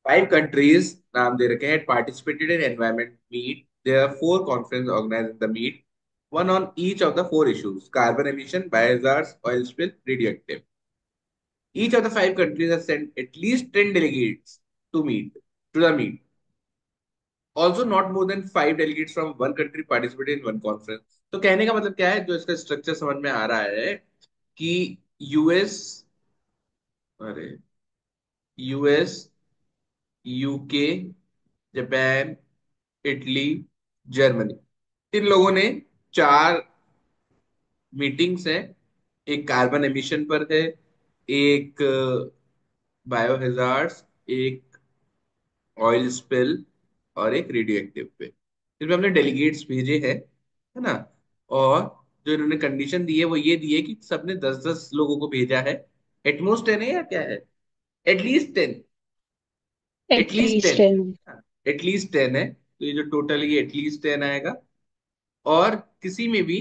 Five countries नाम दे रखे हैं participated in environment meet. There are four conference organise in the meet, one on each of the four issues: carbon emission, biohazards, oil spill, radioactive. Each of the five countries has sent at least 10 delegates to meet to the meet. Also, not more than five delegates from one country participated in one conference. तो कहने का मतलब क्या है, जो इसका structure समझ में आ रहा है कि यूएस, अरे US, UK, Japan, Italy, Germany, इन लोगों ने चार मीटिंग्स हैं. एक कार्बन एमिशन पर है, एक बायोहैजार्ड्स, एक ऑयल स्पिल, और एक रेडियो एक्टिव पे. इसमें हमने डेलीगेट्स भेजे हैं, है ना. और जो इन्होंने कंडीशन दी है वो ये दी है कि सबने 10-10 लोगों को भेजा है. एटमोस्ट 10 है या क्या है? एटलीस्ट 10. At least at least 10. 10। एटलीस्ट 10 है, तो ये जो टोटल ये एटलीस्ट 10 आएगा. और किसी में भी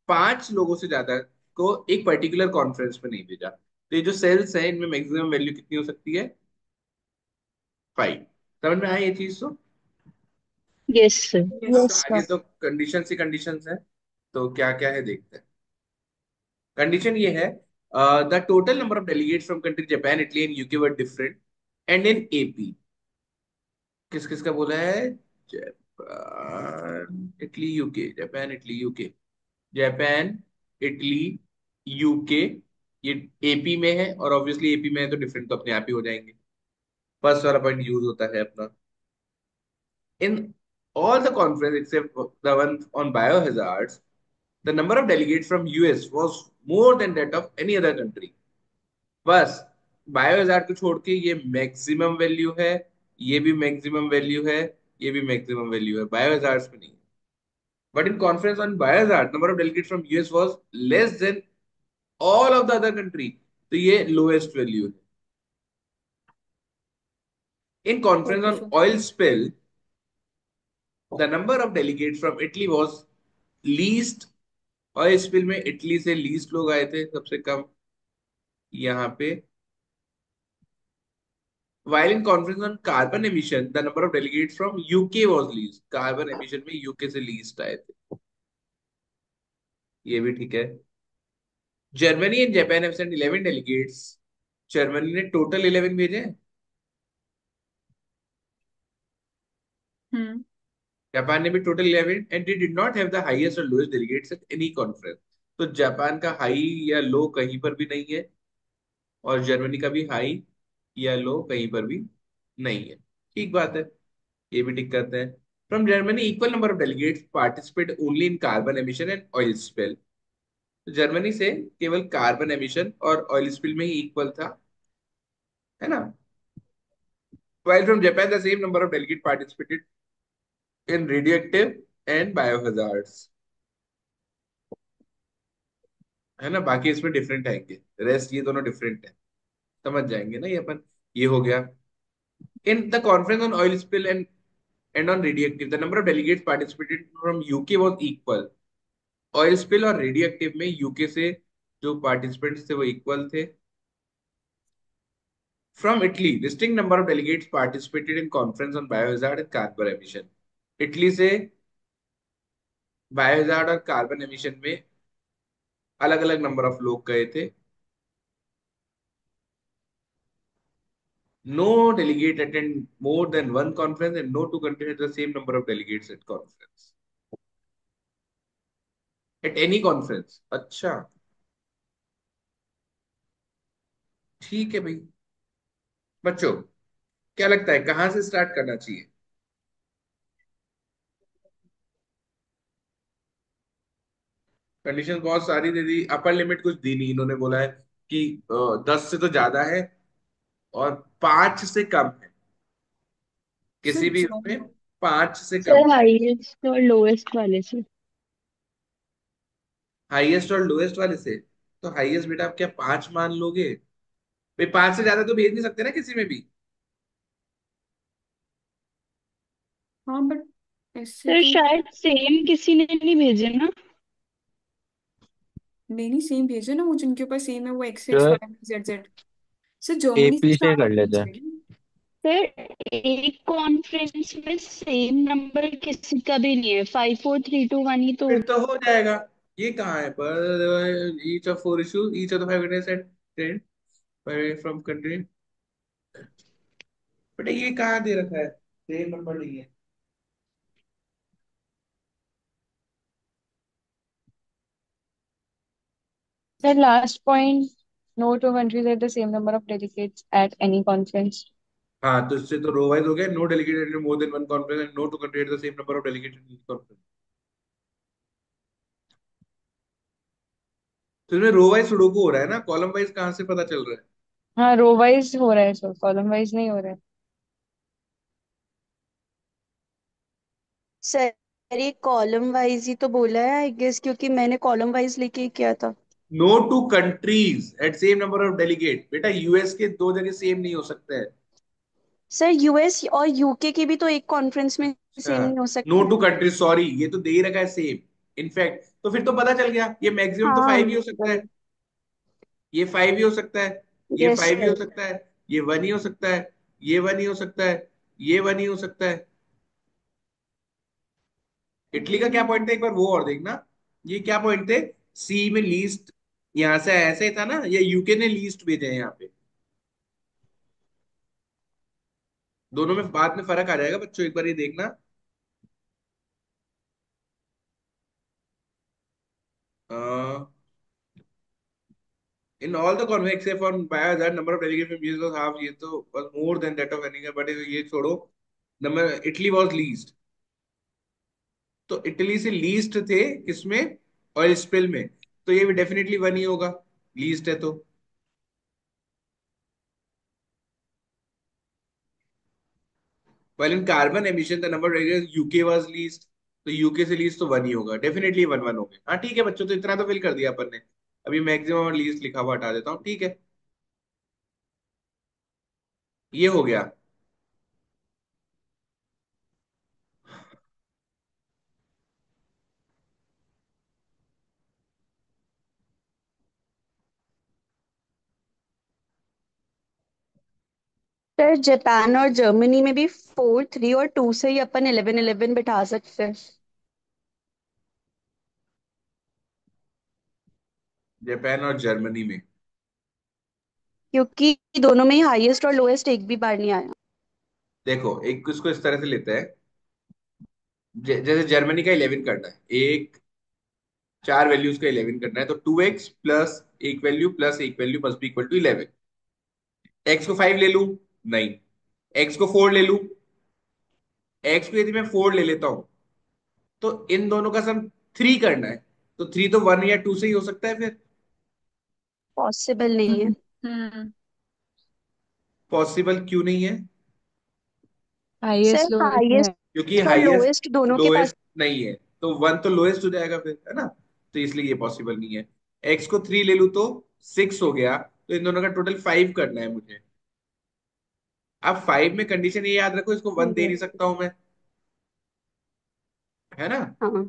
5 लोगों से ज्यादा को एक पर्टिकुलर कॉन्फ्रेंस में नहीं भेजा. तो ये जो सेल्स है इनमें मैक्सिमम वैल्यू कितनी हो सकती है? 5. समझ में आया ये चीज तो? Yes sir. हाँ, तो आगे तो कंडीशन ही कंडीशन है. तो क्या क्या है देखते हैं. कंडीशन ये है, the total number of delegates from country Japan, Italy and UK were different. And in AP, किस किस का बोला है? Japan, Italy, UK. Japan, Italy, UK. Japan, Italy, UK. ये एपी में है, और ऑब्वियसली एपी में है तो डिफरेंट तो अपने आप ही हो जाएंगे. फर्स्ट वाला पॉइंट यूज होता है अपना. In all the conference except the one on biohazards, the number of delegates from US was more than that of any other country. बस बायोहजार्ड को छोड़ के ये मैक्सिमम वैल्यू है, ये भी मैक्सिमम वैल्यू है, ये भी मैक्सिमम वैल्यू है, बायोहजार्ड्स में नहीं. But in conference on biohazard number of delegates from US was less than all of the other country. तो ये लोएस्ट वैल्यू है. In conference okay on sir. Oil spill, the number of delegates from Italy was least. और इस film में Italy से least लोग आए थे, सबसे कम यहाँ पे. while in conference on carbon emission the number of delegates from UK was least. Carbon emission में यूके से लीस्ट आए थे. ये भी ठीक है. Germany and Japan have sent 11 delegates. Germany ने टोटल 11 भेजे हैं. हम्म। जापान ने भी total 11, and they did not have the highest और lowest delegates at any conference. तो जापान का हाई या लो कहीं पर भी नहीं है, और जर्मनी का भी हाई या लो कहीं पर भी नहीं है. ठीक बात है, ये भी टिक करते हैं. From Germany equal number of delegates participate only in carbon emission and oil spill. तो जर्मनी से केवल कार्बन एमिशन और ऑयल स्पिल में ही इक्वल था, है ना. while from Japan the same number of delegates participated in radioactive and biohazards. है ना, बाकी इसमें डिफरेंट आएंगे. रेस्ट ये दोनों डिफरेंट है, समझ जाएंगे ना ये अपन. ये हो गया. In the conference on oil spill and on radioactive, the number of delegates participated from UK was equal. Oil spill और रेडियो एक्टिव में यूके से जो पार्टिसिपेंट्स थे वो इक्वल थे. From Italy distinct number of delegates participated in conference on biohazard and carbon emission. Italy से biohazard और carbon emission में अलग अलग नंबर ऑफ लोग गए थे. No delegate attend more than one conference, and no two countries the same number of delegates at conference, at any conference. अच्छा, ठीक है भाई. बच्चों, क्या लगता है कहाँ से स्टार्ट करना चाहिए? कंडीशन बहुत सारी दे दी, अपर लिमिट कुछ दी नहीं. इन्होंने बोला है कि 10 से तो ज्यादा है और 5 से कम है. सर किसी भी जो उसमें 5 से कम. सर हाईएस्ट और लोएस्ट वाले से। हाईएस्ट और लोएस्ट वाले से. तो हाईएस्ट बेटा आप क्या 5 मान लोगे? भाई 5 से ज्यादा तो भेज नहीं सकते ना किसी में भी. हाँ बट ऐसे सर तो शायद सेम किसी ने नहीं भेजे ना। नहीं नहीं सेम भेजे ना, वो जिनके ऊपर सेम है वो X X sir Y Z Z. Sir Germany से एपी से ज्यादा कर लेते भेज हैं. रहे हैं। सर एक कॉन्फ्रेंस में सेम नंबर किसी का भी नहीं है, 5 4 3 2 1 ही तो फिर होगा। तो हो जाएगा। ये कहाँ है पर each of four issue each of the five candidates at from country. बेटा ये कहाँ दे रखा है, सेम नंबर नहीं है। The last point, no two countries have the same number of delegates at any conference. हाँ तो इससे तो रो वाइज हो गया, no delegate more than one conference and no two country the same number of delegate in conference. तो इसमें row wise sudoku हो रहा है ना, कॉलम वाइज कहाँ से पता चल रहा है। हाँ, रो वाइज हो रहा है सर, कॉलम वाइज नहीं हो रहा है। सर ये कॉलम वाइज ही तो बोला है आई गेस, क्योंकि मैंने कॉलम वाइज लेके ही किया था। No two countries at same number of delegate, बेटा यूएस के दो जगह सेम नहीं हो सकते हैं। सर यूएस और यूके की भी तो एक कॉन्फ्रेंस में अच्छा, सेम नहीं हो नो सकती। टू कंट्रीज, सॉरी ये तो दे ही रखा है सेम। इनफैक्ट तो फिर तो पता चल गया, ये मैक्सिमम तो हाँ फाइव ही हो सकता है। ये फाइव ही हो सकता है, ये यस फाइव ही हो सर। सकता है, ये वन ही हो सकता है, ये वन ही हो सकता है, ये वन ही हो सकता है। इटली का क्या पॉइंट था एक बार वो और देखना। ये क्या पॉइंट थे, सी में लीस्ट, यहां से ऐसे ही था ना, ये यूके ने लीस्ट भेजे हैं यहाँ पे। दोनों में बाद में फर्क आ जाएगा बच्चों, एक बार ये देखना। In all the convex except for Biohazard, number of delegates from US was half, ये तो was more than that of any, but ये छोड़ो। नंबर इटली वाज लीस्ट, तो इटली से लीस्ट थे किसमें, ऑयल स्पिल में। तो ये भी डेफिनेटली वन ही होगा, लीस्ट है तो। while in carbon emission the number of delegates UK was least, तो यूके से लीस्ट तो वन ही होगा, डेफिनेटली वन वन हो गया। हाँ ठीक है बच्चों, तो इतना तो फिल कर दिया अपन ने। अभी मैक्सिमम और लीस्ट लिखा हुआ हटा देता हूँ, ठीक है। ये हो गया। सर जापान और जर्मनी में भी 4 3 और 2 से ही अपन 11 11 बिठा सकते हैं। जापान और जर्मनी में, क्योंकि दोनों में ही हाईएस्ट और लोएस्ट एक भी बार नहीं आया। देखो एक इसको इस तरह से लेते हैं। जैसे जर्मनी का 11 करना है, एक चार वैल्यूज का 11 करना है, तो 2x प्लस एक वैल्यू प्लस एक value must be equal to 11। X को 5 ले लूं, नहीं। एक्स को 4 ले लूं, एक्स को यदि मैं 4 ले लेता हूं, तो इन दोनों का सम 3 करना है। तो 3 तो 1 या 2 से ही हो सकता है फिर। पॉसिबल नहीं है। हम्म। पॉसिबल क्यों नहीं है, सर हाईएस्ट लोएस्ट है। क्योंकि और हाईएस्ट लोएस्ट दोनों के पास। लोएस्ट नहीं है, तो वन तो लोएस्ट हो जाएगा फिर, है ना। तो इसलिए ये पॉसिबल नहीं है। एक्स को 3 ले लूं तो 6 हो गया, तो इन दोनों का टोटल 5 करना है मुझे। अब 5 में कंडीशन ये याद रखो, इसको 1 दे नहीं यस। सकता हूं मैं, है ना। हाँ।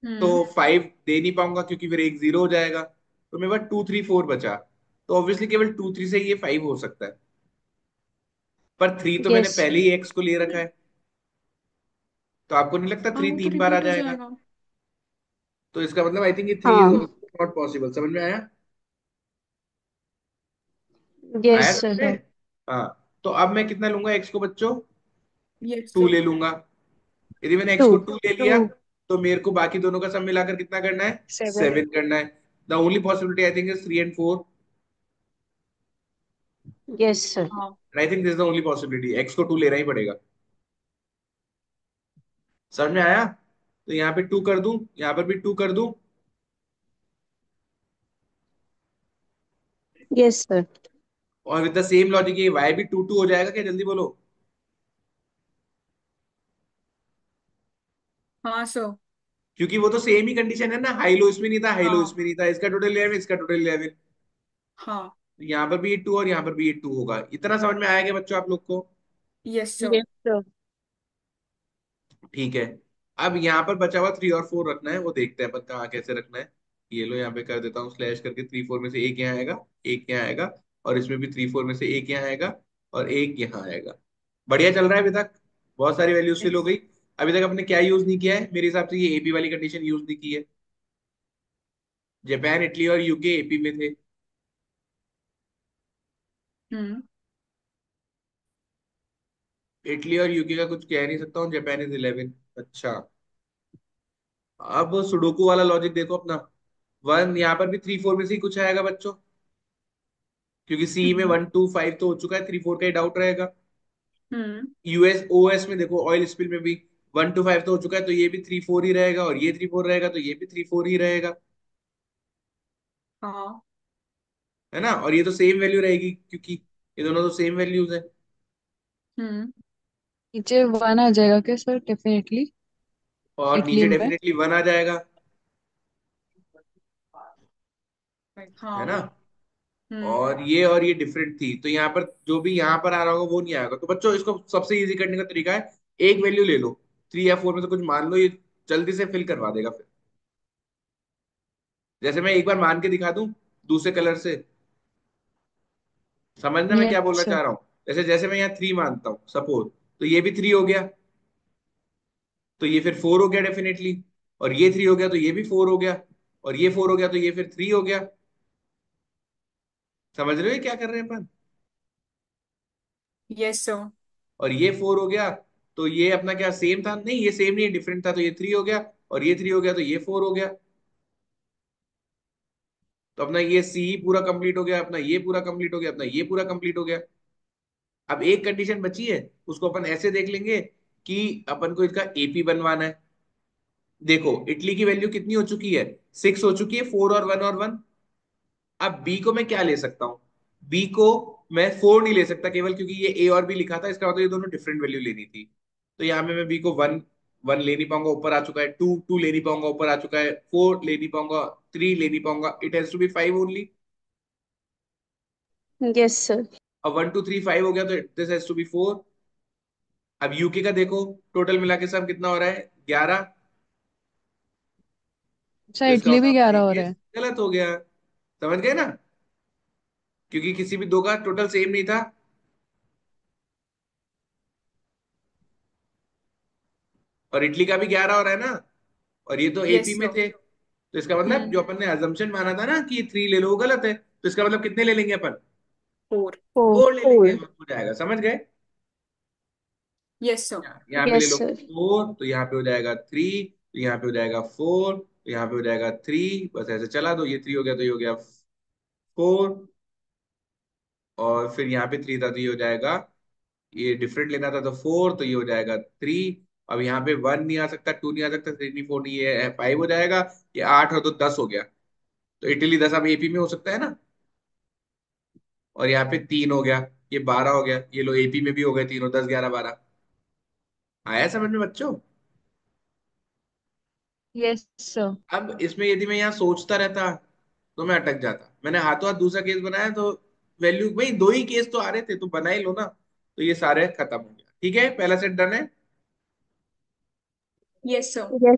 तो हम्म। 5 दे नहीं पाऊंगा क्योंकि फिर एक 0 हो जाएगा, तो मेरे पास 2 3 4 बचा। तो ऑब्वियसली केवल 2 3 से ये 5 हो सकता है। पर 3 तो मैंने यस। पहले ही एक्स को ले रखा है, तो आपको नहीं लगता हाँ 3 वो तो 3 बार आ रिपीट हो जाएगा। जाएगा। तो इसका मतलब आई थिंक ये 3 इज हाँ। नॉट पॉसिबल, समझ में आया। यस आया समझ सर। में। हाँ, तो अब मैं कितना लूंगा एक्स को बच्चों, यस 2 सर। ले लूंगा। यदि मैंने एक्स टू। को 2 ले टू। लिया, तो मेरे को बाकी दोनों का सब मिलाकर कितना करना है, 7। 7 करना है। The only possibility I think is 3 and 4। Yes sir. हाँ। I think this is the only possibility, X को 2 लेना ही पड़ेगा। समझ में आया। तो यहाँ पे 2 कर दूं, यहाँ पर भी 2 कर दूं। Yes sir. और विद द सेम लॉजिक ये y भी 2 2 हो जाएगा क्या, जल्दी बोलो। हाँ सर। क्योंकि वो तो सेम ही कंडीशन है ना, हाई लो इसमें नहीं था, हाई लो हाँ। इसमें नहीं था, इसका टोटल 11 इसका टोटल 11। हाँ। यहाँ पर भी ये 2 और यहाँ पर भी ये 2 होगा। इतना समझ में आया क्या बच्चों आप लोग को। Yes sir. Yes sir. ठीक है। अब यहाँ पर बचा हुआ 3 और 4 रखना है, वो देखते हैं अपन कहाँ कैसे रखना है। ये लो यहाँ पे कर देता हूँ स्लैश करके, 3 4 में से एक यहाँ आएगा, एक यहाँ आएगा, और इसमें भी 3 4 में से एक यहाँ आएगा और एक यहाँ आएगा। बढ़िया चल रहा है अभी तक, बहुत सारी वैल्यूज फिल हो गई। अभी तक अपने क्या यूज नहीं किया है, मेरे हिसाब से ये एपी वाली कंडीशन यूज नहीं की है। जापान, इटली और यूके एपी में थे। हम्म। इटली और यूके का कुछ कह नहीं सकता हूँ, जापान इज 11। अच्छा, अब सुडोकू वाला लॉजिक देखो अपना। वन यहाँ पर भी 3 4 में से ही कुछ आएगा बच्चों, क्योंकि सी में हम्म। 1 2 5 तो हो चुका है, 3 4 का ही डाउट रहेगा। हम्म। यूएस ओएस में देखो, ऑयल स्पिल में भी 1 2 5 तो हो चुका है, तो ये भी 3 4 ही रहेगा, और ये 3 4 रहेगा, तो ये भी 3 4 ही रहेगा। हाँ। है ना, और ये तो सेम वैल्यू रहेगी, क्योंकि ये दोनों तो सेम वैल्यूज है। हम्म। नीचे वन आ जाएगा क्या सर, डेफिनेटली। और इटली नीचे में। डेफिनेटली वन आ जाएगा। है हाँ। ना, हम्म। और ये डिफरेंट थी, तो यहाँ पर जो भी यहाँ पर आ रहा होगा वो नहीं आएगा। तो बच्चों इसको सबसे इजी करने का तरीका है, एक वैल्यू ले लो, 3 या 4 में से कुछ मान लो, ये जल्दी से फिल करवा देगा फिर। जैसे मैं एक बार मान के दिखा दूं दूसरे कलर से, समझना मैं क्या यस बोलना सर। चाह रहा हूँ। जैसे जैसे मैं यहाँ 3 मानता हूँ सपोज, तो ये भी 3 हो गया, तो ये फिर 4 हो गया डेफिनेटली। और ये 3 हो गया तो ये भी 4 हो गया, और ये 4 हो गया तो ये फिर 3 हो गया। समझ रहे हो ये क्या कर रहे हैं अपन। Yes sir. और ये 4 हो गया, तो ये अपना क्या सेम था, नहीं ये सेम नहीं है, डिफरेंट था, तो ये 3 हो गया। और ये 3 हो गया तो ये 4 हो गया। तो अपना ये सी पूरा कंप्लीट हो गया, अपना ये पूरा कंप्लीट हो गया, अपना ये पूरा कंप्लीट हो गया। अब एक कंडीशन बची है, उसको अपन ऐसे देख लेंगे कि अपन को इसका एपी बनवाना है। देखो इटली की वैल्यू कितनी हो चुकी है, 6 हो चुकी है, 4 और 1 और 1। अब बी को मैं क्या ले सकता हूँ, बी को मैं 4 नहीं ले सकता केवल, क्योंकि ये ए और बी लिखा था, इसका मतलब ये दोनों डिफरेंट वैल्यू लेनी थी। तो यहाँ में मैं बी को 1 1 ले नहीं पाऊंगा, ऊपर आ चुका है, 2 2 ले नहीं पाऊंगा, ऊपर आ चुका है, 4 ले नहीं पाऊंगा, 3 ले नहीं पाऊंगा, it has to be 5 only. Yes sir. अब 1 2 3 5 हो गया, तो दिस हैज टू बी 4। अब यूके का देखो, टोटल मिला के सब कितना हो रहा है, 11। अच्छा, तो इसका इटली मतलब भी अपना 11 एक हो रहा केस है। गलत हो गया। समझ गए ना, क्योंकि किसी भी दो का टोटल सेम नहीं था। और इटली का भी 11 हो रहा है ना, और ये तो एपी यस में सर। थे, तो इसका मतलब हम्म। जो अपन ने अजम्पशन माना था ना कि 3 ले लो वो गलत है, तो इसका मतलब कितने ले लेंगे अपन, फोर। 4। 4 ले लेंगे, हो जाएगा। समझ गए। Yes sir. यहाँ पे ले यस लो सर। 4, तो यहाँ पे हो जाएगा 3, तो यहाँ पे हो जाएगा 4, तो यहाँ पे हो जाएगा 3। बस ऐसे चला दो, ये 3 हो गया तो ये हो गया 4, और फिर यहाँ पे 3 था तो ये हो जाएगा, ये डिफरेंट लेना था तो 4, तो ये हो जाएगा 3। अब यहाँ पे 1 नहीं आ सकता, 2 नहीं आ सकता, 3 नहीं, 4 नहीं, ये 5 हो जाएगा। ये 8 हो तो 10 हो गया, तो इटली 10 अब एपी में हो सकता है ना। और यहाँ पे 3 हो गया, ये 12 हो गया, ये लो एपी में भी हो गए तीनों, 10 11 12। आया समझ में बच्चों। Yes sir. अब इसमें यदि मैं यहाँ सोचता रहता तो मैं अटक जाता। मैंने हाथों हाथ दूसरा केस बनाया, तो वैल्यू भाई 2 ही केस तो आ रहे थे, तो बना ही लो ना। तो ये सारे खत्म हो गया। ठीक है, पहला सेट डन है। Yes sir. यस